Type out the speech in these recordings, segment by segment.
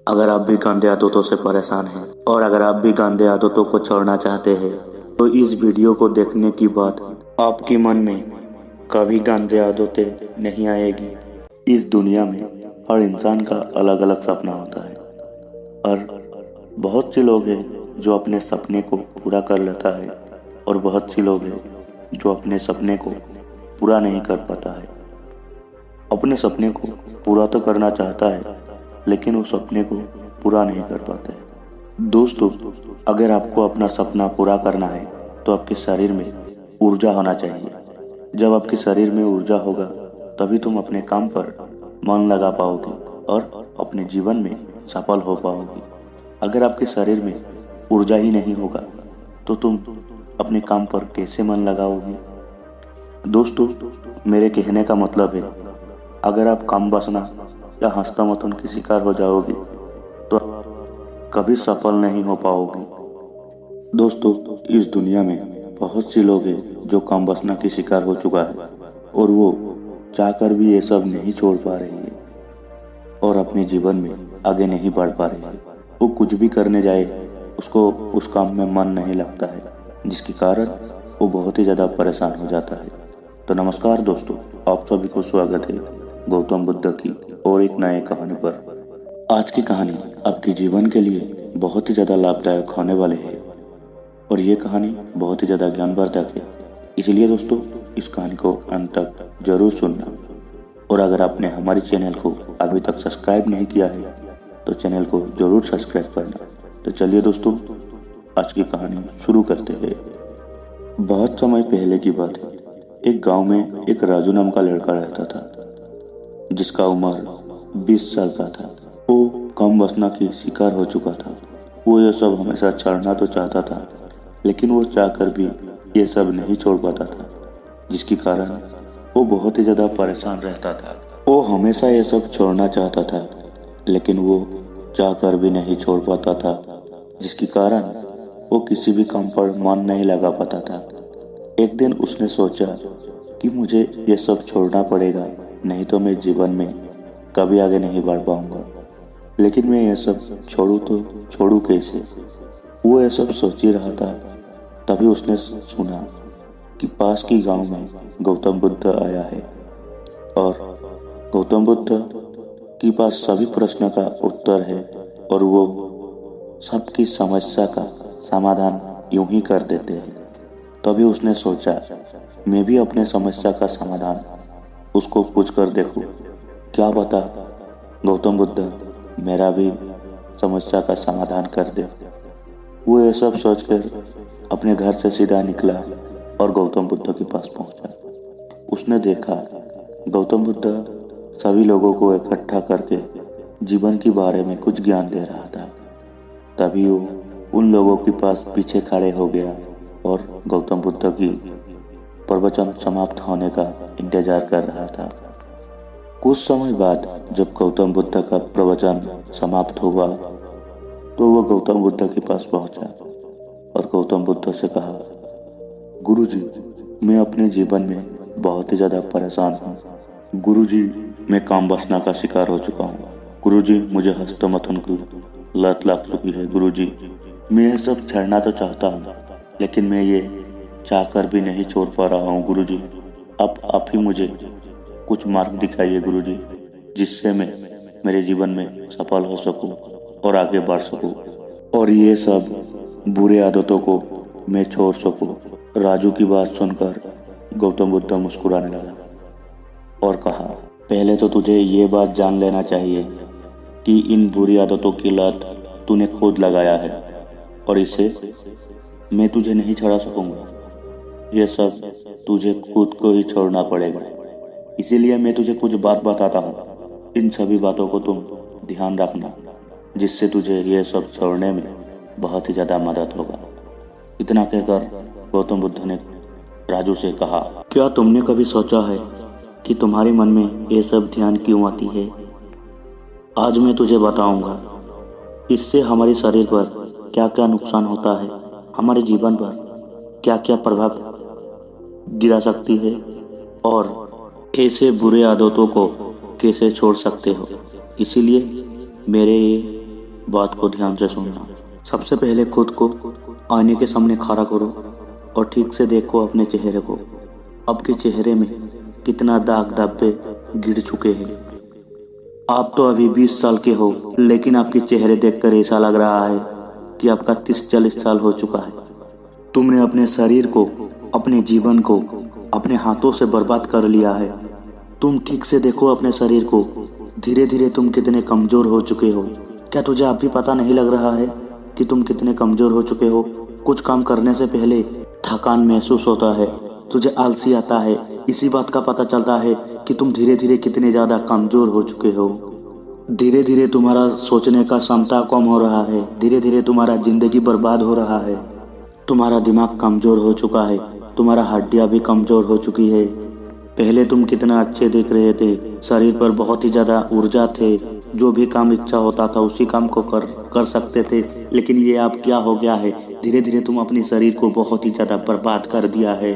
अगर आप भी गंदे आदतों से परेशान हैं और अगर आप भी गंदे आदतों को छोड़ना चाहते हैं तो इस वीडियो को देखने के बाद आपके मन में कभी गंदे आदतें नहीं आएगी। इस दुनिया में हर इंसान का अलग अलग सपना होता है और बहुत से लोग हैं जो अपने सपने को पूरा कर लेता है और बहुत से लोग हैं जो अपने सपने को पूरा नहीं कर पाता है। अपने सपने को पूरा तो करना चाहता है लेकिन उस सपने को पूरा नहीं कर पाता है। दोस्तों, अगर आपको अपना सपना पूरा करना है तो आपके शरीर में ऊर्जा होना चाहिए। जब आपके शरीर में ऊर्जा होगा तभी तुम अपने काम पर मन लगा पाओगे और अपने जीवन में सफल हो पाओगे। अगर आपके शरीर में ऊर्जा ही नहीं होगा तो तुम अपने काम पर कैसे मन लगाओगे? दोस्तों, मेरे कहने का मतलब है, अगर आप काम वासना या हंसता मतन के शिकार हो जाओगे तो कभी सफल नहीं हो पाओगे। दोस्तों, इस दुनिया में बहुत से लोग हैं जो काम वासना के शिकार हो चुका है और वो चाहकर भी ये सब नहीं छोड़ पा रही है और अपने जीवन में आगे नहीं बढ़ पा रही है। वो कुछ भी करने जाए उसको उस काम में मन नहीं लगता है, जिसके कारण वो बहुत ही ज़्यादा परेशान हो जाता है। तो नमस्कार दोस्तों, आप सभी को स्वागत है गौतम बुद्ध की और एक नए कहानी पर। आज की कहानी आपके जीवन के लिए बहुत ही ज़्यादा लाभदायक होने वाले है और ये कहानी बहुत ही ज़्यादा ज्ञानवर्धक है। इसलिए दोस्तों, इस कहानी को अंत तक जरूर सुनना और अगर आपने हमारे चैनल को अभी तक सब्सक्राइब नहीं किया है तो चैनल को जरूर सब्सक्राइब करना। तो चलिए दोस्तों, आज की कहानी शुरू करते हैं। बहुत समय पहले की बात है। एक गांव में एक राजू नाम का लड़का रहता था जिसका उम्र 20 साल का था। वो कम वासना की शिकार हो चुका था। वो ये सब हमेशा छोड़ना तो चाहता था लेकिन वो चाहकर भी ये सब नहीं छोड़ पाता था, जिसके कारण वो बहुत ही ज़्यादा परेशान रहता था। वो हमेशा ये सब छोड़ना चाहता था लेकिन वो चाहकर भी नहीं छोड़ पाता था, जिसके कारण वो किसी भी काम पर मन नहीं लगा पाता था। एक दिन उसने सोचा कि मुझे ये सब छोड़ना पड़ेगा, नहीं तो मैं जीवन में कभी आगे नहीं बढ़ पाऊंगा। लेकिन मैं ये सब छोड़ूं तो छोड़ूं कैसे? वो ये सब सोच ही रहा था, तभी उसने सुना कि पास की गांव में गौतम बुद्ध आया है और गौतम बुद्ध के पास सभी प्रश्न का उत्तर है और वो सबकी समस्या का समाधान यूं ही कर देते हैं। तभी उसने सोचा, मैं भी अपने समस्या का समाधान उसको पूछ कर देखूं, क्या बता गौतम बुद्ध मेरा भी समस्या का समाधान कर दे। वो ये सब सोचकर अपने घर से सीधा निकला और गौतम बुद्ध के पास पहुंचा। उसने देखा गौतम बुद्ध सभी लोगों को इकट्ठा करके जीवन के बारे में कुछ ज्ञान दे रहा था। तभी वो उन लोगों के पास पीछे खड़े हो गया और गौतम बुद्ध की प्रवचन समाप्त होने का इंतजार कर रहा था। कुछ समय बाद जब गौतम बुद्ध का प्रवचन समाप्त हुआ तो वो गौतम बुद्ध के पास पहुंचा और गौतम बुद्ध से कहा, गुरुजी, मैं अपने जीवन में बहुत ही ज़्यादा परेशान हूँ। गुरुजी, मैं काम वासना का शिकार हो चुका हूँ। गुरुजी, मुझे हस्तमैथुन की लत लग चुकी है। गुरुजी, मैं ये सब छोड़ना तो चाहता हूँ लेकिन मैं ये चाहकर भी नहीं छोड़ पा रहा हूँ। गुरुजी, आप ही मुझे कुछ मार्ग दिखाइए गुरुजी, जिससे मैं मेरे जीवन में सफल हो सकूं और आगे बढ़ सकूं और ये सब बुरे आदतों को मैं छोड़ सकूं। राजू की बात सुनकर गौतम बुद्ध मुस्कुराने लगा और कहा, पहले तो तुझे ये बात जान लेना चाहिए कि इन बुरी आदतों की लत तूने खुद लगाया है और इसे मैं तुझे नहीं छोड़ा सकूंगा। ये सब तुझे खुद को ही छोड़ना पड़ेगा। इसीलिए मैं तुझे कुछ बात बताता हूँ, इन सभी बातों को तुम ध्यान रखना, जिससे तुझे ये सब छोड़ने में बहुत ही ज़्यादा मदद होगा। इतना कहकर गौतम बुद्ध ने राजू से कहा, क्या तुमने कभी सोचा है कि तुम्हारे मन में ये सब ध्यान क्यों आती है? आज मैं तुझे बताऊंगा। इससे हमारे शरीर पर क्या क्या नुकसान होता है, हमारे जीवन पर क्या क्या प्रभाव गिरा सकती है और ऐसे बुरे आदतों को कैसे छोड़ सकते हो। इसीलिए मेरे ये बात को ध्यान से सुनना। सबसे पहले खुद को आईने के सामने खड़ा करो और ठीक से देखो अपने चेहरे को। आपके चेहरे में कितना दाग धब्बे गिर चुके हैं। आप तो अभी 20 साल के हो, लेकिन आपके चेहरे देखकर ऐसा लग रहा है कि आपका 30-40 साल हो चुका है। तुमने अपने शरीर को, अपने जीवन को अपने हाथों से बर्बाद कर लिया है। तुम ठीक से देखो अपने शरीर को। धीरे धीरे तुम कितने कमजोर हो चुके हो। क्या तुझे अब भी पता नहीं लग रहा है कि तुम कितने कमजोर हो चुके हो? कुछ काम करने से पहले थकान महसूस होता है, तुझे आलसी आता है। इसी बात का पता चलता है कि तुम धीरे धीरे कितने ज़्यादा कमजोर हो चुके हो। धीरे धीरे तुम्हारा सोचने का क्षमता कम हो रहा है। धीरे धीरे तुम्हारा जिंदगी बर्बाद हो रहा है। तुम्हारा दिमाग कमजोर हो चुका है। तुम्हारा हड्डियाँ भी कमजोर हो चुकी है। पहले तुम कितना अच्छे दिख रहे थे, शरीर पर बहुत ही ज़्यादा ऊर्जा थे। जो भी काम इच्छा होता था उसी काम को कर सकते थे। लेकिन ये अब क्या हो गया है? धीरे धीरे तुम अपने शरीर को बहुत ही ज़्यादा बर्बाद कर दिया है।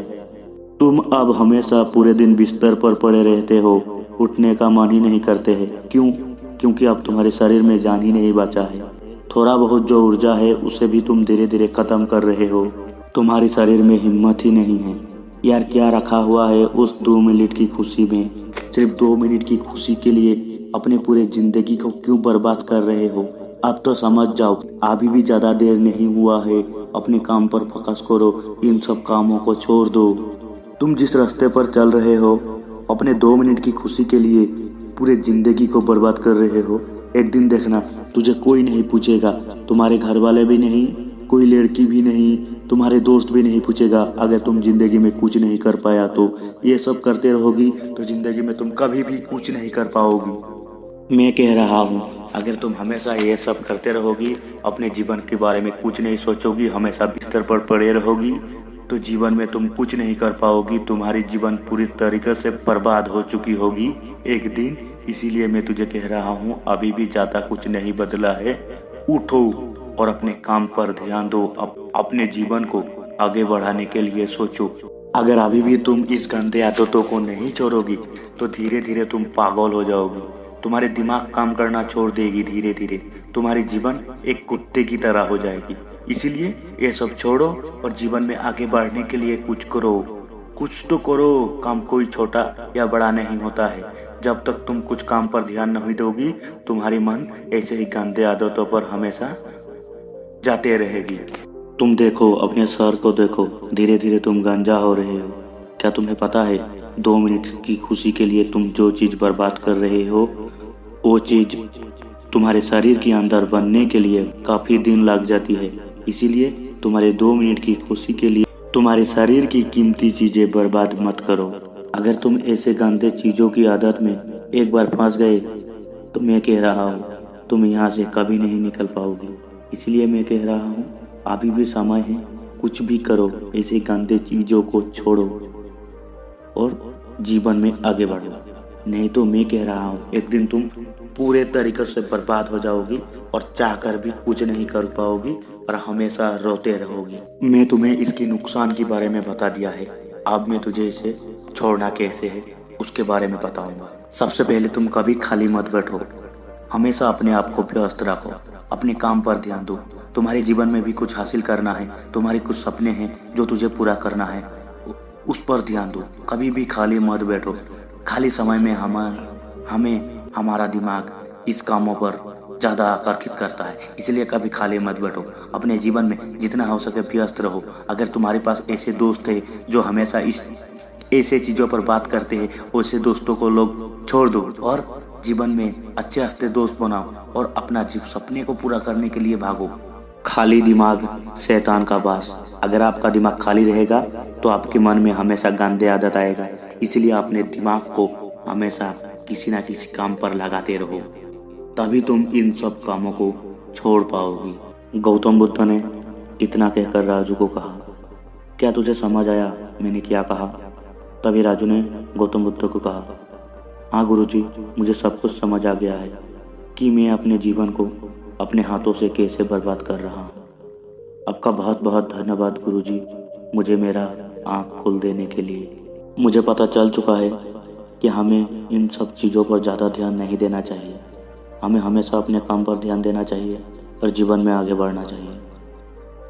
तुम अब हमेशा पूरे दिन बिस्तर पर पड़े रहते हो, उठने का मन ही नहीं करते हैं। क्यों? क्योंकि अब तुम्हारे शरीर में जान ही नहीं बचा है। थोड़ा बहुत जो ऊर्जा है उसे भी तुम धीरे धीरे खत्म कर रहे हो। तुम्हारे शरीर में हिम्मत ही नहीं है। यार क्या रखा हुआ है उस 2 मिनट की खुशी में? सिर्फ 2 मिनट की खुशी के लिए अपने पूरे जिंदगी को क्यों बर्बाद कर रहे हो? अब तो समझ जाओ, अभी भी ज़्यादा देर नहीं हुआ है। अपने काम पर फोकस करो, इन सब कामों को छोड़ दो। तुम जिस रास्ते पर चल रहे हो, अपने 2 मिनट की खुशी के लिए पूरे जिंदगी को बर्बाद कर रहे हो। एक दिन देखना, तुझे कोई नहीं पूछेगा। तुम्हारे घर वाले भी नहीं, कोई लड़की भी नहीं, तुम्हारे दोस्त भी नहीं पूछेगा। अगर तुम जिंदगी में कुछ नहीं कर पाया तो ये सब करते रहोगी तो जिंदगी में तुम कभी भी कुछ नहीं कर पाओगी। मैं कह रहा हूँ, अगर तुम हमेशा ये सब करते रहोगी, अपने जीवन के बारे में कुछ नहीं सोचोगी, हमेशा बिस्तर पर पड़े रहोगी, तो जीवन में तुम कुछ नहीं कर पाओगी। तुम्हारी जीवन पूरी तरीके से बर्बाद हो चुकी होगी एक दिन। इसीलिए मैं तुझे कह रहा हूँ, अभी भी ज़्यादा कुछ नहीं बदला है। उठो और अपने काम पर ध्यान दो। अपने जीवन को आगे बढ़ाने के लिए सोचो। अगर अभी भी तुम इस गंदे आदतों को नहीं छोड़ोगी तो धीरे धीरे तुम पागल हो जाओगी। तुम्हारे दिमाग काम करना छोड़ देगी। धीरे धीरे तुम्हारी जीवन एक कुत्ते की तरह हो जाएगी। इसीलिए ये सब छोड़ो और जीवन में आगे बढ़ने के लिए कुछ करो। कुछ तो करो। काम कोई छोटा या बड़ा नहीं होता है। जब तक तुम कुछ काम पर ध्यान नहीं दोगी, तुम्हारी मन ऐसे ही गंदे आदतों पर हमेशा जाते रहेगी। तुम देखो, अपने सर को देखो, धीरे धीरे तुम गांजा हो रहे हो। क्या तुम्हें पता है 2 मिनट की खुशी के लिए तुम जो चीज़ बर्बाद कर रहे हो, वो चीज़ तुम्हारे शरीर के अंदर बनने के लिए काफ़ी दिन लग जाती है। इसीलिए तुम्हारे 2 मिनट की खुशी के लिए तुम्हारे शरीर की कीमती चीज़ें बर्बाद मत करो। अगर तुम ऐसे गंदे चीज़ों की आदत में एक बार फंस गए तो मैं कह रहा हूँ तुम यहाँ से कभी नहीं निकल पाओगे। इसलिए मैं कह रहा हूँ, अभी भी समय है, कुछ भी करो, ऐसे गंदे चीज़ों को छोड़ो और जीवन में आगे बढ़ो। नहीं तो मैं कह रहा हूँ एक दिन तुम पूरे तरीके से बर्बाद हो जाओगी और चाहकर भी कुछ नहीं कर पाओगी और हमेशा रोते रहोगी। मैं तुम्हें इसके नुकसान के बारे में बता दिया है। अब मैं तुझे इसे छोड़ना कैसे है उसके बारे में बताऊंगा। सबसे पहले तुम कभी खाली मत बैठो। हमेशा अपने आप को व्यस्त रखो। अपने काम पर ध्यान दो। तुम्हारे जीवन में भी कुछ हासिल करना है। तुम्हारे कुछ सपने हैं जो तुझे पूरा करना है, उस पर ध्यान दो। कभी भी खाली मत बैठो। खाली समय में हमें हमारा दिमाग इस कामों पर ज़्यादा आकर्षित करता है। इसलिए कभी खाली मत बैठो। अपने जीवन में जितना हो सके व्यस्त रहो। अगर तुम्हारे पास ऐसे दोस्त हैं जो हमेशा ऐसे चीज़ों पर बात करते हैं, वैसे दोस्तों को लोग छोड़ दो और जीवन में अच्छे हंसते दोस्त बनाओ और अपना सपने को पूरा करने के लिए भागो। खाली दिमाग शैतान का वास। अगर आपका दिमाग खाली रहेगा तो आपके मन में हमेशा गंदे आदत आएगा। इसलिए अपने दिमाग को हमेशा किसी ना किसी काम पर लगाते रहो, तभी तुम इन सब कामों को छोड़ पाओगी। गौतम बुद्ध ने इतना कहकर राजू को कहा, क्या तुझे समझ आया मैंने क्या कहा? तभी राजू ने गौतम बुद्ध को कहा, हाँ गुरुजी, मुझे सब कुछ समझ आ गया है कि मैं अपने जीवन को अपने हाथों से कैसे बर्बाद कर रहा हूँ। आपका बहुत बहुत धन्यवाद गुरुजी, मुझे मेरा आँख खोल देने के लिए। मुझे पता चल चुका है कि हमें इन सब चीज़ों पर ज़्यादा ध्यान नहीं देना चाहिए। हमें हमेशा अपने काम पर ध्यान देना चाहिए और जीवन में आगे बढ़ना चाहिए।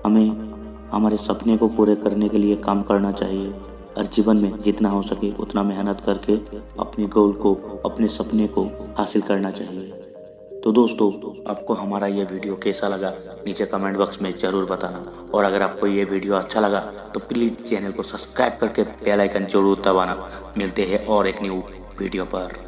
हमें हमारे सपने को पूरे करने के लिए काम करना चाहिए और जीवन में जितना हो सके उतना मेहनत करके अपने गोल को, अपने सपने को हासिल करना चाहिए। तो दोस्तों, आपको हमारा ये वीडियो कैसा लगा नीचे कमेंट बॉक्स में ज़रूर बताना, और अगर आपको ये वीडियो अच्छा लगा तो प्लीज़ चैनल को सब्सक्राइब करके बेल आइकन जरूर दबाना। मिलते हैं और एक न्यू वीडियो पर।